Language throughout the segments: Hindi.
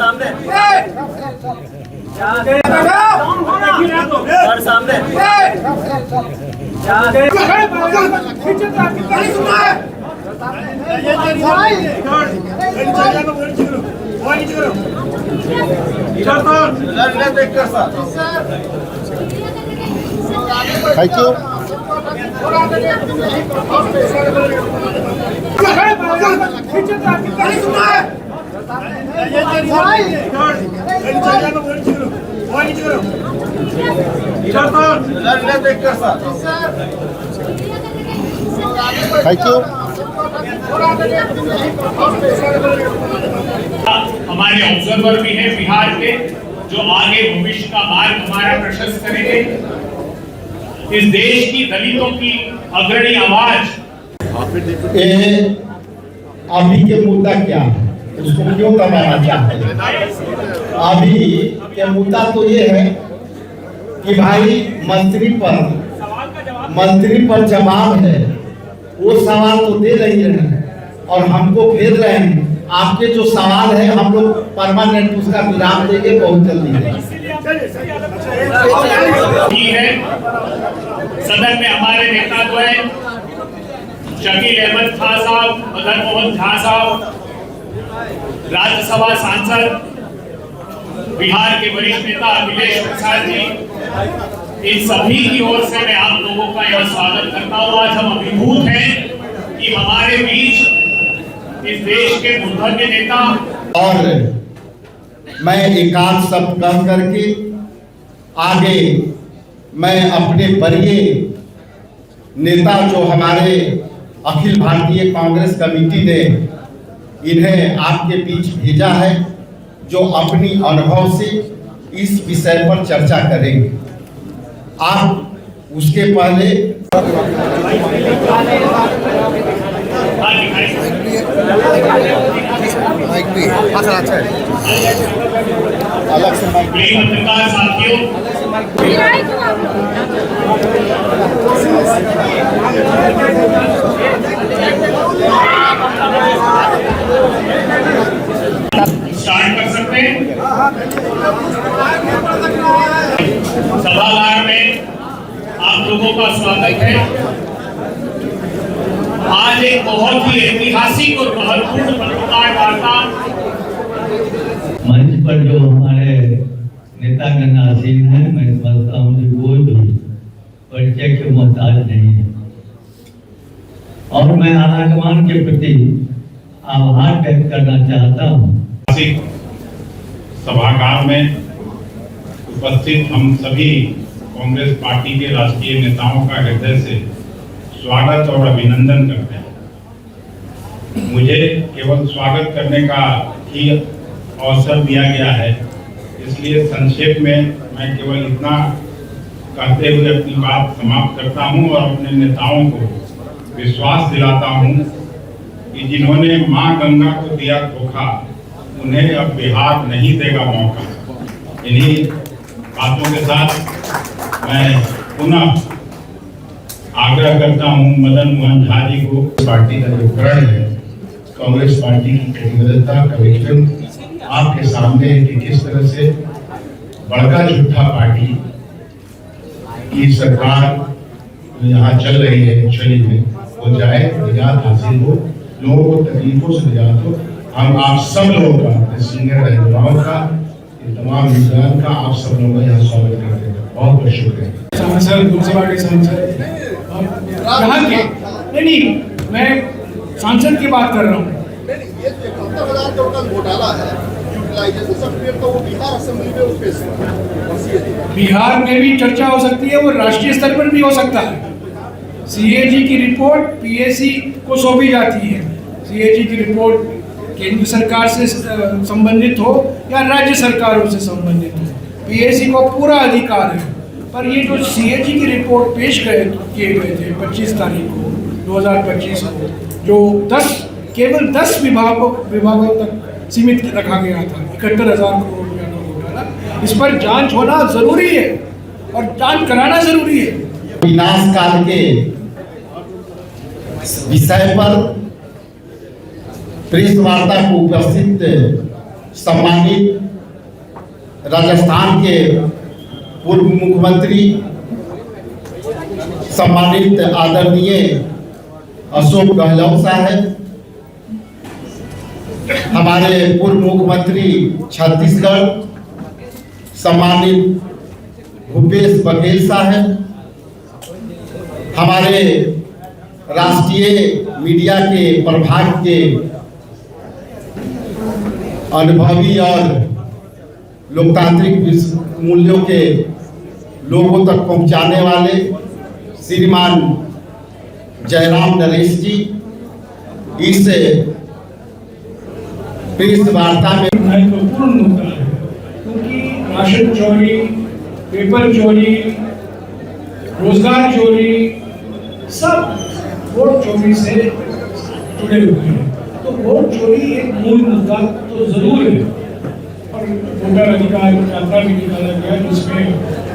सामने सर सामने थैंक यू। Thank you. हमारे ऑब्जर्वर भी हैं बिहार के, जो आगे भविष्य का मार्ग हमारा प्रशस्त करेंगे। इस देश की दलितों की अग्रणी आवाज। अभी के मुद्दा क्या है, उसको क्यों दबाना चाहते हैं? अभी के मुद्दा तो ये है कि भाई मंत्री पर जवाब है, वो सवाल तो दे रही है और हमको घेर रहे हैं। आपके जो सवाल है हम लोग परमानेंट उसका विराम देंगे बहुत जल्दी है। सदन में हमारे नेता जो है शकील अहमद खान साहब, मदन मोहन झा साहब, राज्यसभा सांसद, बिहार के वरिष्ठ नेता अखिलेश प्रसाद जी, इन सभी की ओर से मैं आप लोगों का यह स्वागत करता हूँ। आज हम अभिभूत हैं कि हमारे बीच इस देश के बुद्धिमान नेता, और मैं एकांत शब्द कह करके आगे मैं अपने वरीय नेता जो हमारे अखिल भारतीय कांग्रेस कमेटी ने इन्हें आपके बीच भेजा है, जो अपनी अनुभव से इस विषय पर चर्चा करेंगे। आप उसके पहले अलग से पत्रकार साथियों, स्टार्ट कर सकते हैं। सभागार में आप लोगों का स्वागत है। आज एक बहुत ही ऐतिहासिक और महत्वपूर्ण पत्रकार वार्ता मंच पर जो हमारे नेतागण आसीन है, मैं समझता हूँ कि कोई भी परिचय के मोहताज नहीं है और मैं आलाकमान के प्रति आभार व्यक्त करना चाहता हूँ। सभागार में उपस्थित हम सभी कांग्रेस पार्टी के राष्ट्रीय नेताओं का हृदय से स्वागत और अभिनंदन करते हैं। मुझे केवल स्वागत करने का ही अवसर दिया गया है, इसलिए संक्षेप में मैं केवल इतना कहते हुए अपनी बात समाप्त करता हूं और अपने नेताओं को विश्वास दिलाता हूं कि जिन्होंने मां गंगा को दिया धोखा, उन्हें अब बिहार नहीं देगा मौका। इन्हीं बातों के साथ मैं पुनः आग्रह करता हूं मदन मोहन झा जी को, पार्टी का जो प्रण है, कांग्रेस पार्टी की प्रतिबद्धता का विजन आपके सामने है कि किस तरह से बड़का झूठा पार्टी की सरकार यहाँ चल रही है एक्चुअली में वो जाए, निजात हासिल हो, लोगों को तकलीफों से निजात हो। हम आप सब लोगों का, सीनियर रहनुमाओं का, तमाम विद्वान का, आप सब लोगों का यहाँ स्वागत करते हैं। बहुत बहुत शुक्रिया। सांसद, लोकसभा के सांसद, यहाँ के नहीं, मैं सांसद की बात कर रहा हूँ। ये 71,000 करोड़ का घोटाला है, यूटिलाइजेशन सर्टिफिकेट तो वो बिहार असेंबली में पेश है। बिहार में भी चर्चा हो सकती है, वो राष्ट्रीय स्तर पर भी हो सकता है। सीएजी की रिपोर्ट पीएसी को सौंपी जाती है। सीएजी की रिपोर्ट केंद्र सरकार से संबंधित हो या राज्य सरकारों से संबंधित हो, पीएसी को पूरा अधिकार है। पर ये जो सीएजी की रिपोर्ट पेश किए गए थे 25 तारीख को 2025 को, जो केवल 10 विभागों तक सीमित रखा गया था, 71,000 करोड़ रुपया का घोटाला, इस पर जांच होना जरूरी है और जांच कराना जरूरी है। विनाश काल के विषय पर प्रेस वार्ता को उपस्थित सम्मानित राजस्थान के पूर्व मुख्यमंत्री सम्मानित आदरणीय अशोक गहलोत साहब, हमारे पूर्व मुख्यमंत्री छत्तीसगढ़ सम्मानित भूपेश बघेल साहब, हमारे राष्ट्रीय मीडिया के प्रभाग के अनुभवी और लोकतांत्रिक मूल्यों के लोगों तक पहुंचाने वाले श्रीमान जयराम नरेश जी, इस प्रेस वार्ता में महत्वपूर्ण मुद्दा है, क्योंकि राशन चोरी, पेपर चोरी, रोजगार चोरी, सब वोट चोरी से जुड़े हुए हैं। तो वोट चोरी एक मूल मुद्दा तो जरूर है, और वोटर अधिकार यात्रा भी निकाला गया जिसमें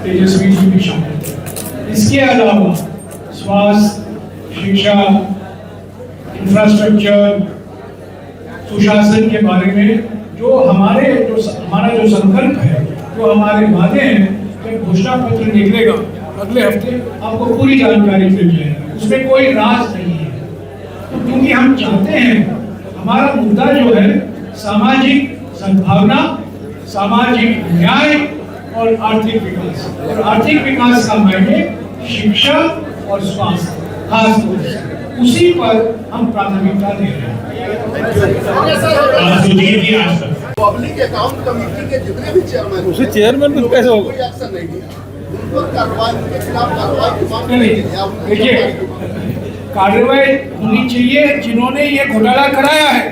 तेजस्वी जी भी शामिल थे। इसके अलावा स्वास्थ्य, शिक्षा, इंफ्रास्ट्रक्चर, सुशासन के बारे में जो हमारा जो संकल्प है, जो हमारे वादे हैं, जब घोषणा पत्र निकलेगा अगले हफ्ते आपको पूरी जानकारी मिल जाएगी, उसमें कोई राज नहीं है। तो क्योंकि हम चाहते हैं, हमारा मुद्दा जो है सामाजिक सद्भावना, सामाजिक न्याय और आर्थिक विकास, और आर्थिक विकास का मायने शिक्षा और स्वास्थ्य, खास तौर से उसी पर हम प्राथमिकता दे रहे हैं। पब्लिक अकाउंट कमेटी के जितने भी चेयरमैन, उसी चेयरमैन को कैसे होगा? कोई एक्शन नहीं लिया, उन पर कार्रवाई, उनके खिलाफ कार्रवाई की मांग नहीं, की है। देखिए, कार्रवाई होनी चाहिए जिन्होंने ये घोटाला कराया है,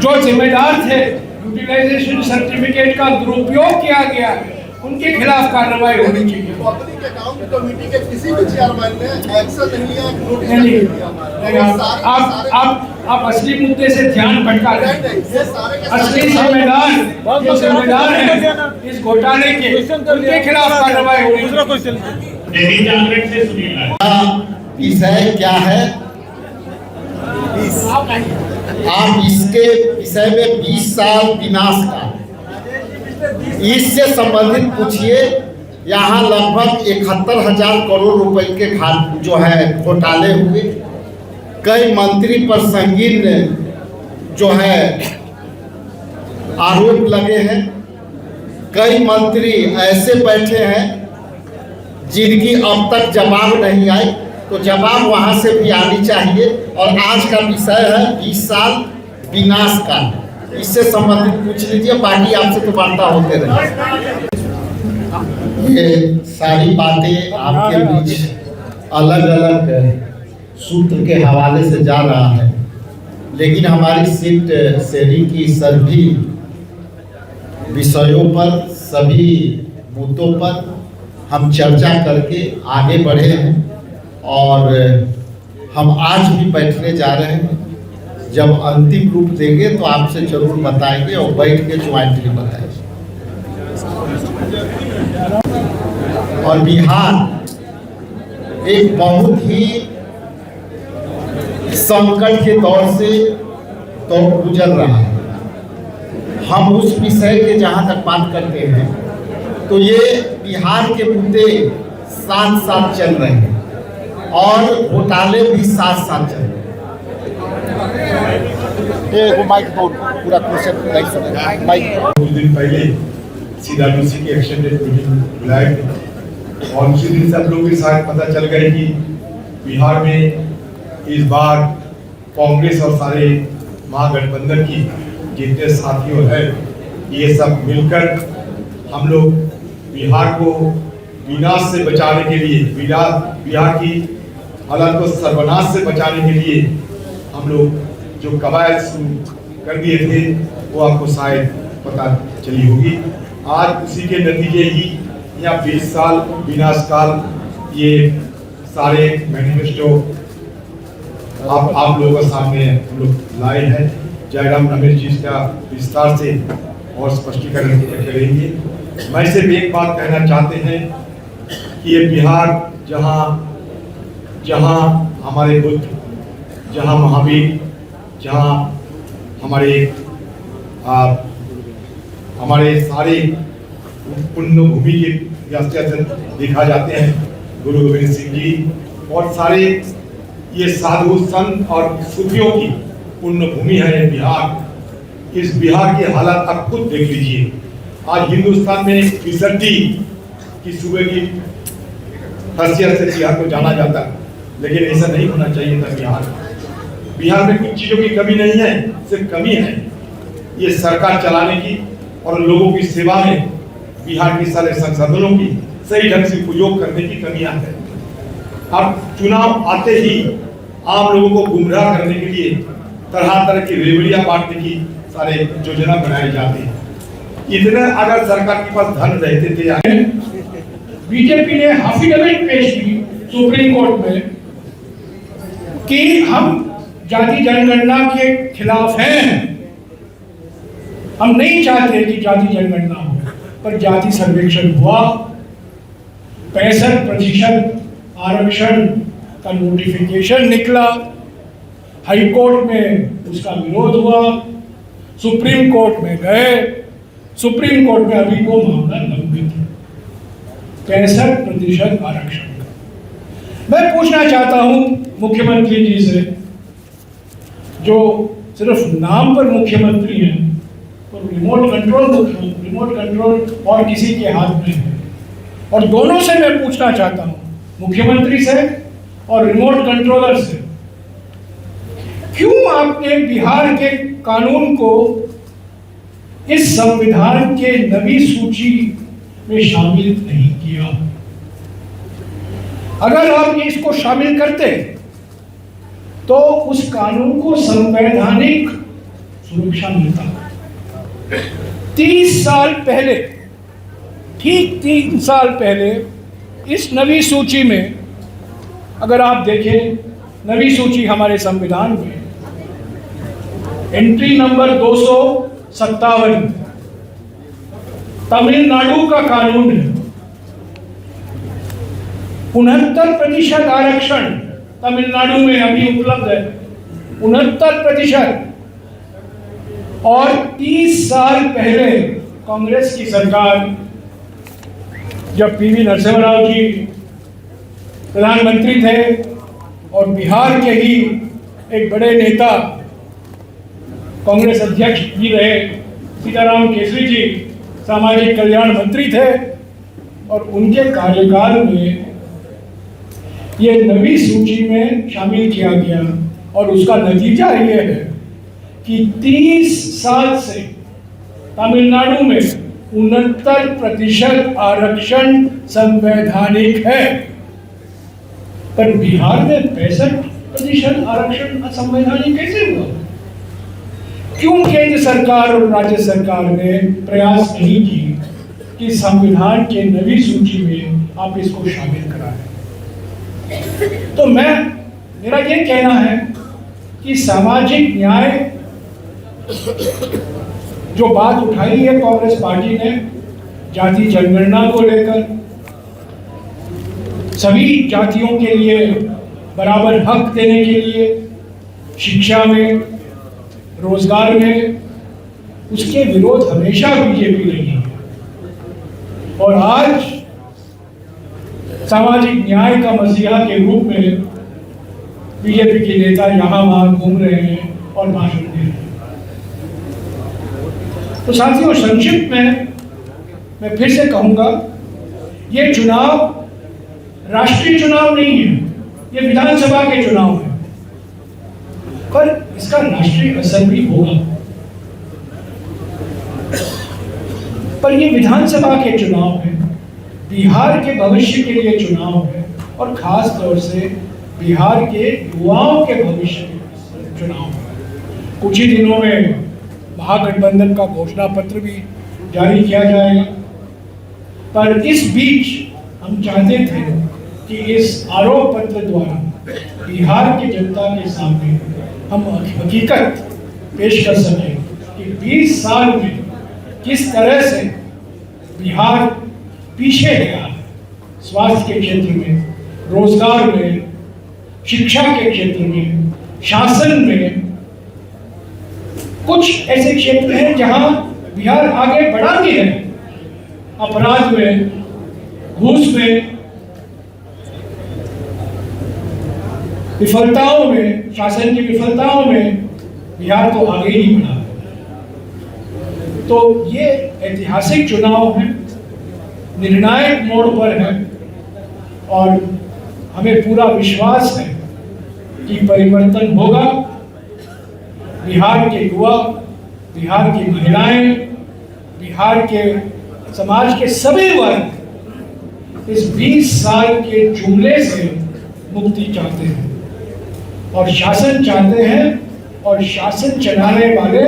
जो जिम्मेदार थे, यूटिलाइजेशन सर्टिफिकेट का दुरुपयोग किया गया है, उनके खिलाफ कार्रवाई होनी चाहिए। पब्लिक अकाउंट कमेटी के किसी भी चेयरमैन ने एक्शन नहीं लिया, नोटिस नहीं, नहीं दिया। आप असली मुद्दे से ध्यान भटका रहे हैं। ये सारे के असली जिम्मेदार है इस घोटाले के, उनके खिलाफ कार्रवाई होनी चाहिए। विषय क्या है, आप इसके विषय में 20 साल विनाश का, इससे संबंधित पूछिए। यहाँ लगभग 71,000 करोड़ रुपए के जो है घोटाले हुए, कई मंत्री पर संगीन जो है आरोप लगे हैं, कई मंत्री ऐसे बैठे हैं जिनकी अब तक जवाब नहीं आई, तो जवाब वहां से भी आनी चाहिए। और आज का विषय है 20 साल विनाश का, इससे संबंधित पूछ लीजिए, बाकी आपसे तो वार्ता होते रहे। ये सारी बातें आपके बीच अलग अलग सूत्र के हवाले से जा रहा है, लेकिन हमारी सीट शेयरिंग की सभी विषयों पर, सभी मुद्दों पर हम चर्चा करके आगे बढ़े हैं, और हम आज भी बैठने जा रहे हैं। जब अंतिम रूप देंगे तो आपसे जरूर बताएंगे, और बैठ के ज्वाइंटली बताएंगे। और बिहार एक बहुत ही संकट के दौर से तो गुजर रहा है। हम उस विषय के जहाँ तक बात करते हैं, तो ये बिहार के मुद्दे साथ साथ चल रहे हैं, और घोटाले भी साथ साथ चल रहे हैं। माइक पूरा क्वेश्चन कुछ दिन पहले सीडब्ल्यूसी की एक्सटेंडेड मीटिंग बुलाई थी, और उसी दिन सब लोग के साथ पता चल गया कि बिहार में इस बार कांग्रेस और सारे महागठबंधन की जितने साथियों हैं, ये सब मिलकर हम लोग बिहार को विनाश से बचाने के लिए, बिहार की हालत को सर्वनाश से बचाने के लिए हम लोग जो कवायद शुरू कर दिए थे, वो आपको शायद पता चली होगी। आज उसी के नतीजे ही यहाँ 20 साल विनाश काल, ये सारे मैनिफेस्टो आप लोगों के सामने हम लोग लाए हैं। जयराम रमेश जी इसका विस्तार से और स्पष्टीकरण करेंगे। मैं सिर्फ एक बात कहना चाहते हैं कि ये बिहार जहाँ जहाँ हमारे बुद्ध, जहाँ महावीर, जहाँ हमारे हमारे सारे पुण्य भूमि के व्याख्या देखा जाते हैं, गुरु गोविंद सिंह जी और सारे ये साधु संत और सूफियों की पुण्य भूमि है ये बिहार। इस बिहार की हालत आप खुद देख लीजिए। आज हिंदुस्तान में फिसड्डी की सूबे की हैसियत से बिहार को जाना जाता है, लेकिन ऐसा नहीं होना चाहिए था। बिहार में कुछ चीजों की कमी नहीं है, सिर्फ कमी है ये सरकार चलाने की और लोगों की सेवा में बिहार के सारे संसाधनों की सही ढंग से उपयोग करने की कमियां हैं। अब चुनाव आते ही आम लोगों को गुमराह करने के लिए तरह तरह की रेवड़ियां बांटने की सारे योजना बनाए जाते हैं। इतने अगर सरकार के पास धन रहते थे। बीजेपी ने एफिडेविट पेश की सुप्रीम कोर्ट में कि हम जाति जनगणना के खिलाफ हैं, हम नहीं चाहते कि जाति जनगणना हो, पर जाति सर्वेक्षण हुआ। 65% आरक्षण का नोटिफिकेशन निकला, हाई कोर्ट में उसका विरोध हुआ, सुप्रीम कोर्ट में गए, सुप्रीम कोर्ट में अभी वो मामला लंबित है। 65% आरक्षण का। मैं पूछना चाहता हूं मुख्यमंत्री जी से, जो सिर्फ नाम पर मुख्यमंत्री हैं, तो रिमोट कंट्रोल और किसी के हाथ में है। और दोनों से मैं पूछना चाहता हूं, मुख्यमंत्री से और रिमोट कंट्रोलर से, क्यों आपने बिहार के कानून को इस संविधान के नवी सूची में शामिल नहीं किया? अगर आप इसको शामिल करते तो उस कानून को संवैधानिक सुरक्षा मिलता। 30 साल पहले, ठीक 3 साल पहले इस नवी सूची में, अगर आप देखें नवी सूची हमारे संविधान में एंट्री नंबर 257 तमिलनाडु का कानून है। 69% आरक्षण तमिलनाडु में अभी उपलब्ध है, 69%। और 30 साल पहले कांग्रेस की सरकार, जब पीवी नरसिम्हा राव जी प्रधानमंत्री थे और बिहार के ही एक बड़े नेता कांग्रेस अध्यक्ष भी रहे, सीताराम केसरी जी सामाजिक कल्याण मंत्री थे, और उनके कार्यकाल में ये नवी सूची में शामिल किया गया। और उसका नतीजा ये है कि 30 साल से तमिलनाडु में 69% आरक्षण संवैधानिक है, पर बिहार में 65% आरक्षण असंवैधानिक कैसे हुआ? क्यों केंद्र सरकार और राज्य सरकार ने प्रयास नहीं की कि संविधान के नवी सूची में आप इसको शामिल कराएं? तो मेरा ये कहना है कि सामाजिक न्याय जो बात उठाई है कांग्रेस पार्टी ने जाति जनगणना को लेकर, सभी जातियों के लिए बराबर हक देने के लिए, शिक्षा में, रोजगार में, उसके विरोध हमेशा बीजेपी रही है। और आज सामाजिक न्याय का मसीहा के रूप में बीजेपी के नेता यहाँ वहाँ घूम रहे हैं और भाषण दे रहे हैं। तो साथियों, संक्षिप्त में मैं फिर से कहूंगा, ये चुनाव राष्ट्रीय चुनाव नहीं है, ये विधानसभा के चुनाव है, पर इसका राष्ट्रीय असर भी होगा। पर ये विधानसभा के चुनाव है, बिहार के भविष्य के लिए चुनाव है, और खास तौर से बिहार के युवाओं के भविष्य के चुनाव है। कुछ ही दिनों में महागठबंधन का घोषणा पत्र भी जारी किया जाएगा, पर इस बीच हम चाहते थे कि इस आरोप पत्र द्वारा बिहार की जनता के सामने हम हकीकत पेश कर सकें कि 20 साल में किस तरह से बिहार पीछे गया है, स्वास्थ्य के क्षेत्र में, रोजगार में, शिक्षा के क्षेत्र में, शासन में, कुछ ऐसे क्षेत्र हैं जहां बिहार आगे बढ़ा भी है, अपराध में, घूस में, विफलताओं में, शासन की विफलताओं में बिहार तो आगे ही बढ़ा। तो ये ऐतिहासिक चुनाव है, निर्णायक मोड़ पर है और हमें पूरा विश्वास है कि परिवर्तन होगा। बिहार के युवा, बिहार की महिलाएं, बिहार के समाज के सभी वर्ग इस 20 साल के जुमले से मुक्ति चाहते हैं और शासन चाहते हैं, और शासन चलाने वाले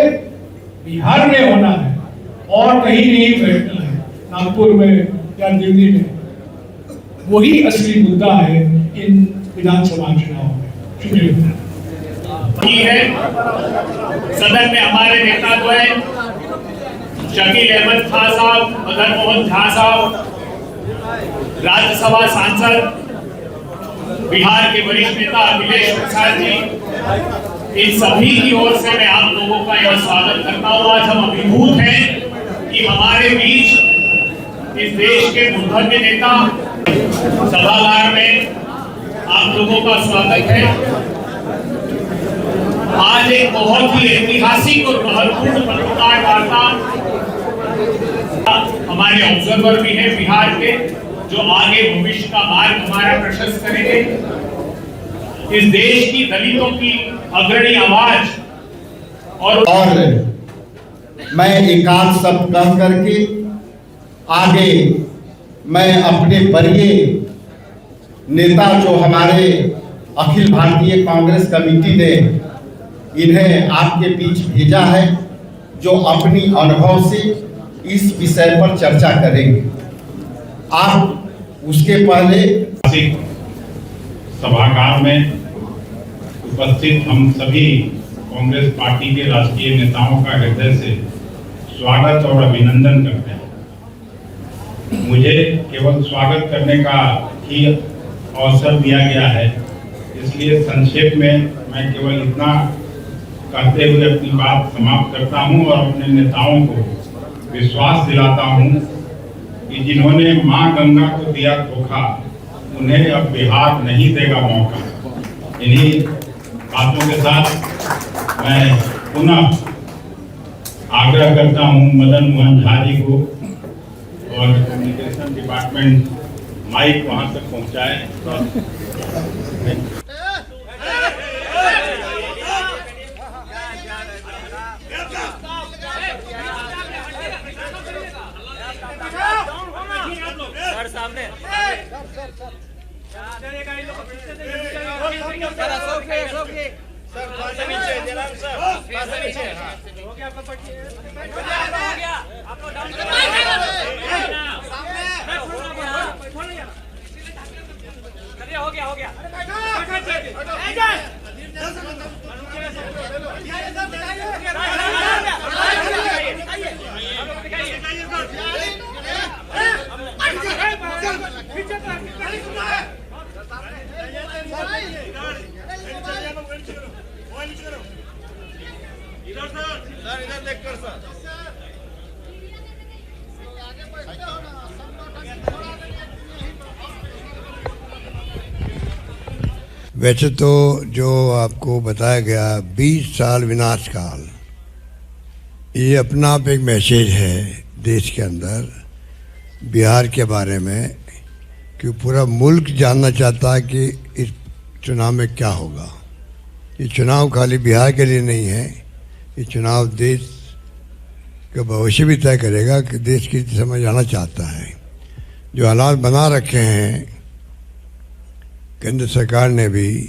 बिहार में होना है और कहीं नहीं बैठना है, नागपुर में या दिल्ली में। वही असली मुद्दा है इन विधानसभा चुनाव में। शुक्रिया। है सदन में हमारे नेता जो है शकील अहमद खान साहब, मदन मोहन झा साहब, राज्यसभा सांसद, बिहार के वरिष्ठ नेता अखिलेश प्रसाद जी, इन सभी की ओर से मैं आप लोगों का यह स्वागत करता हूँ। आज हम अभिभूत हैं कि हमारे बीच इस देश के मूर्धन्य नेता सभागार में आप लोगों का स्वागत है। आज एक बहुत ही ऐतिहासिक और महत्वपूर्ण पत्रकार वार्ता हमारे ऑब्जर्वर भी हैं बिहार के, जो आगे भविष्य का मार्ग हमारा प्रशस्त करेंगे। इस देश की दलितों की अग्रणी आवाज और मैं एकांत शब्द कह करके आगे मैं अपने वरीय नेता जो हमारे अखिल भारतीय कांग्रेस कमेटी ने इन्हें आपके बीच भेजा है, जो अपनी अनुभव से इस विषय पर चर्चा करेंगे। आप उसके पहले सभागार में उपस्थित हम सभी कांग्रेस पार्टी के राष्ट्रीय नेताओं का हृदय से स्वागत और अभिनंदन करते हैं। मुझे केवल स्वागत करने का ही अवसर दिया गया है, इसलिए संक्षेप में मैं केवल इतना कहते हुए अपनी बात समाप्त करता हूं और अपने नेताओं को विश्वास दिलाता हूं कि जिन्होंने मां गंगा को दिया धोखा, उन्हें अब बिहार नहीं देगा मौका। इन्हीं बातों के साथ मैं पुनः आग्रह करता हूं मदन मोहन झा जी को और कम्युनिकेशन डिपार्टमेंट माइक वहां तक पहुंचाए। हो गया इधर देखकर सर वैसे तो जो आपको बताया गया 20 साल विनाश काल, ये अपना आप एक मैसेज है देश के अंदर बिहार के बारे में, कि पूरा मुल्क जानना चाहता है कि इस चुनाव में क्या होगा। ये चुनाव खाली बिहार के लिए नहीं है, ये चुनाव देश का भविष्य भी तय करेगा कि देश की दिशा में जाना चाहता है। जो हालात बना रखे हैं केंद्र सरकार ने भी,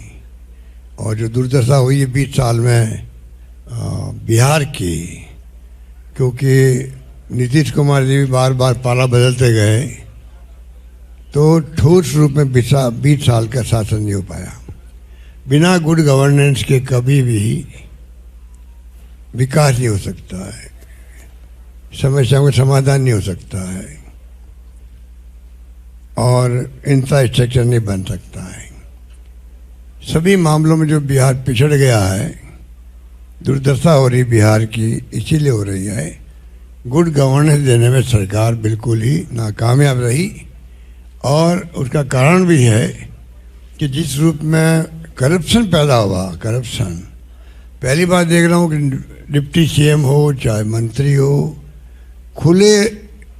और जो दुर्दशा हुई है 20 साल में बिहार की, क्योंकि नीतीश कुमार जी भी बार बार पाला बदलते गए, तो ठोस रूप में 20 साल का शासन नहीं हो पाया। बिना गुड गवर्नेंस के कभी भी विकास नहीं हो सकता है, समस्याओं का समाधान नहीं हो सकता है, और इंफ्रास्ट्रक्चर नहीं बन सकता है। सभी मामलों में जो बिहार पिछड़ गया है, दुर्दशा हो रही बिहार की, इसीलिए हो रही है। गुड गवर्नेंस देने में सरकार बिल्कुल ही नाकामयाब रही, और उसका कारण भी है कि जिस रूप में करप्शन पैदा हुआ, करप्शन पहली बार देख रहा हूँ कि डिप्टी सीएम हो चाहे मंत्री हो, खुले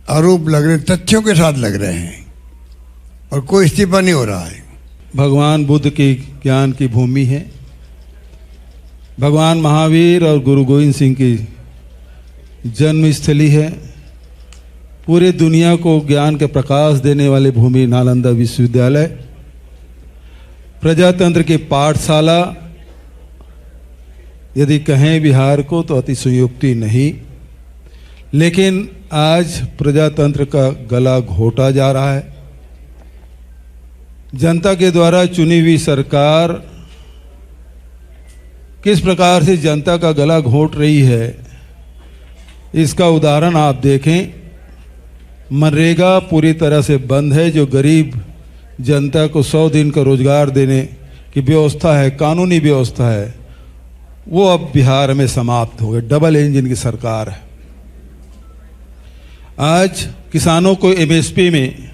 आरोप लग रहे, तथ्यों के साथ लग रहे हैं, और कोई इस्तीफा नहीं हो रहा है। भगवान बुद्ध की ज्ञान की भूमि है। भगवान महावीर और गुरु गोविंद सिंह की जन्मस्थली है। पूरे दुनिया को ज्ञान के प्रकाश देने वाली भूमि नालंदा विश्वविद्यालय, प्रजातंत्र की पाठशाला यदि कहें बिहार को तो अतिशयोक्ति नहीं, लेकिन आज प्रजातंत्र का गला घोटा जा रहा है। जनता के द्वारा चुनी हुई सरकार किस प्रकार से जनता का गला घोट रही है, इसका उदाहरण आप देखें। मनरेगा पूरी तरह से बंद है, जो गरीब जनता को 100 दिन का रोजगार देने की व्यवस्था है, कानूनी व्यवस्था है, वो अब बिहार में समाप्त हो गए। डबल इंजन की सरकार है। आज किसानों को एमएसपी में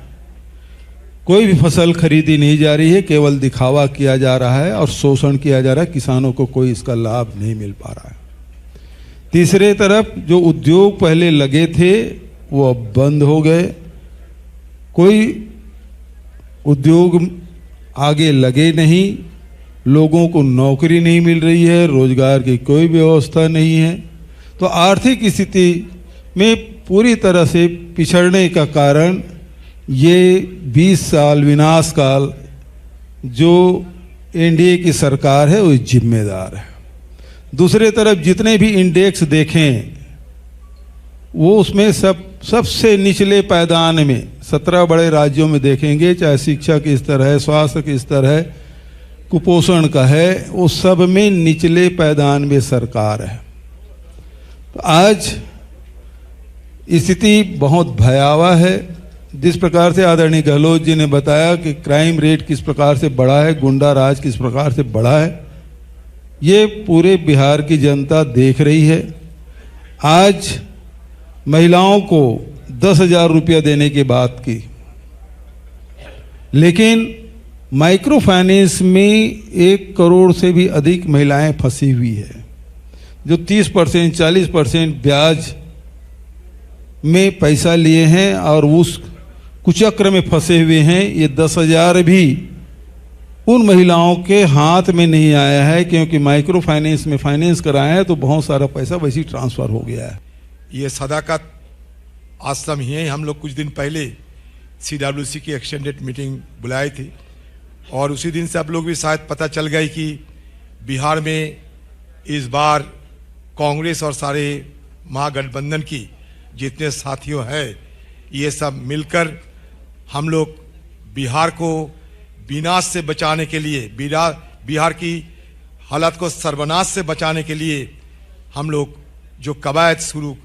कोई भी फसल खरीदी नहीं जा रही है, केवल दिखावा किया जा रहा है और शोषण किया जा रहा है। किसानों को कोई इसका लाभ नहीं मिल पा रहा है। तीसरे तरफ जो उद्योग पहले लगे थे वो अब बंद हो गए। कोई उद्योग आगे लगे नहीं, लोगों को नौकरी नहीं मिल रही है, रोजगार की कोई व्यवस्था नहीं है। तो आर्थिक स्थिति में पूरी तरह से पिछड़ने का कारण ये 20 साल विनाश काल जो एनडीए की सरकार है वो जिम्मेदार है। दूसरे तरफ जितने भी इंडेक्स देखें वो उसमें सबसे निचले पायदान में 17 बड़े राज्यों में देखेंगे, चाहे शिक्षा के स्तर है, स्वास्थ्य के स्तर है, कुपोषण का है, वो सब में निचले पायदान में सरकार है। तो आज स्थिति बहुत भयावह है। जिस प्रकार से आदरणीय गहलोत जी ने बताया कि क्राइम रेट किस प्रकार से बढ़ा है, गुंडा राज किस प्रकार से बढ़ा है, ये पूरे बिहार की जनता देख रही है। आज महिलाओं को 10,000 रुपया देने की बात की, लेकिन माइक्रो फाइनेंस में 1 करोड़ से भी अधिक महिलाएं फंसी हुई है, जो 30% 40% ब्याज में पैसा लिए हैं और उस कुचक्र में फंसे हुए हैं। ये 10,000 भी उन महिलाओं के हाथ में नहीं आया है, क्योंकि माइक्रो फाइनेंस में फाइनेंस कराया है तो बहुत सारा पैसा वैसे ही ट्रांसफर हो गया है। ये सदाकत आश्रम ही है। हम लोग कुछ दिन पहले CWC की एक्सटेंडेड मीटिंग बुलाई थी, और उसी दिन से आप लोग भी शायद पता चल गई कि बिहार में इस बार कांग्रेस और सारे महागठबंधन की जितने साथियों हैं, ये सब मिलकर हम लोग बिहार को विनाश से बचाने के लिए, बिहार की हालत को सर्वनाश से बचाने के लिए हम लोग जो कवायद शुरू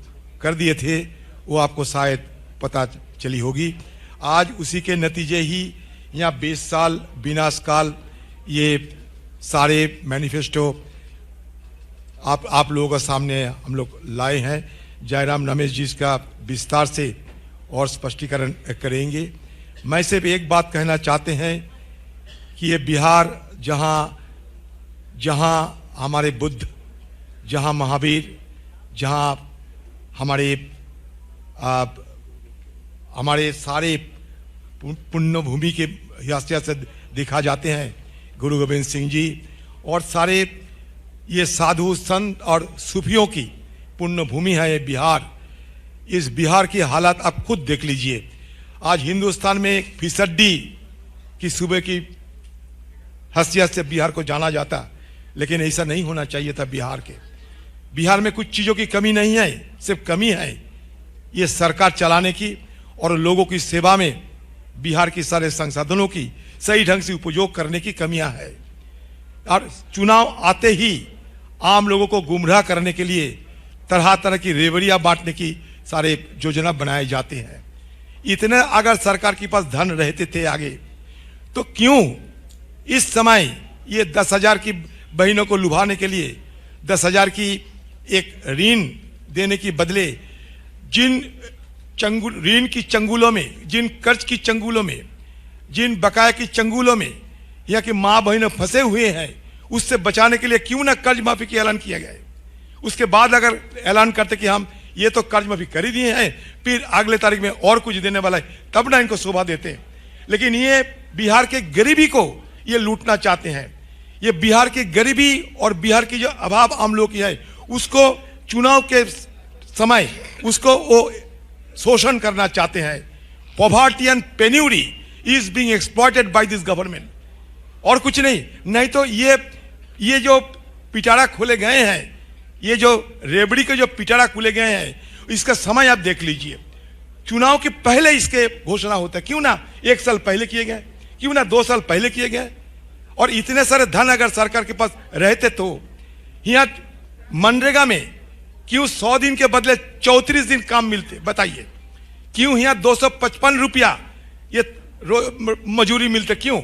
कर दिए थे वो आपको शायद पता चली होगी। आज उसी के नतीजे ही यहाँ 20 साल विनाश काल ये सारे मैनिफेस्टो आप लोगों के सामने हम लोग लाए हैं। जयराम रमेश जी इसका विस्तार से और स्पष्टीकरण करेंगे। मैं सिर्फ एक बात कहना चाहते हैं कि ये बिहार जहाँ हमारे बुद्ध, जहाँ महावीर, जहाँ हमारे सारे पुण्य भूमि के हैसियत से दिखा जाते हैं गुरु गोविंद सिंह जी, और सारे ये साधु संत और सूफियों की पुण्य भूमि है ये बिहार। इस बिहार की हालत आप खुद देख लीजिए। आज हिंदुस्तान में 1% की सूबे की हैसियत से बिहार को जाना जाता, लेकिन ऐसा नहीं होना चाहिए था। बिहार में कुछ चीज़ों की कमी नहीं है, सिर्फ कमी है ये सरकार चलाने की और लोगों की सेवा में बिहार की सारे संसाधनों की सही ढंग से उपयोग करने की कमियां है। और चुनाव आते ही आम लोगों को गुमराह करने के लिए तरह तरह की रेवड़ियां बांटने की सारे योजना बनाए जाते हैं। इतने अगर सरकार के पास धन रहते थे आगे, तो क्यों इस समय ये 10,000 की बहनों को लुभाने के लिए 10,000 की एक ऋण देने के बदले जिन ऋण की चंगुलों में, जिन कर्ज की चंगुलों में, जिन बकाया की चंगुलों में यहाँ की माँ बहनें फंसे हुए हैं, उससे बचाने के लिए क्यों ना कर्ज माफी की ऐलान किया गया है। उसके बाद अगर ऐलान करते कि हम ये तो कर्ज माफी कर ही दिए हैं, फिर अगले तारीख में और कुछ देने वाला है, तब ना इनको शोभा देते हैं। लेकिन ये बिहार के गरीबी को ये लूटना चाहते हैं। ये बिहार की गरीबी और बिहार की जो अभाव आम लोगों की है, उसको चुनाव के समय उसको वो शोषण करना चाहते हैं। Poverty and penury is being exploited by this government, और कुछ नहीं तो ये जो पिटारा खोले गए हैं, ये जो रेबड़ी के जो पिटारा खोले गए हैं, इसका समय आप देख लीजिए। चुनाव के पहले इसके घोषणा होता है, क्यों ना 1 साल पहले किए गए, क्यों ना 2 साल पहले किए गए। और इतने सारे धन अगर सरकार के पास रहते तो यहाँ मनरेगा में क्यों 100 दिन के बदले 34 दिन काम मिलते, बताइए। क्यों यहाँ 255 रुपया ये मजूरी मिलते, क्यों?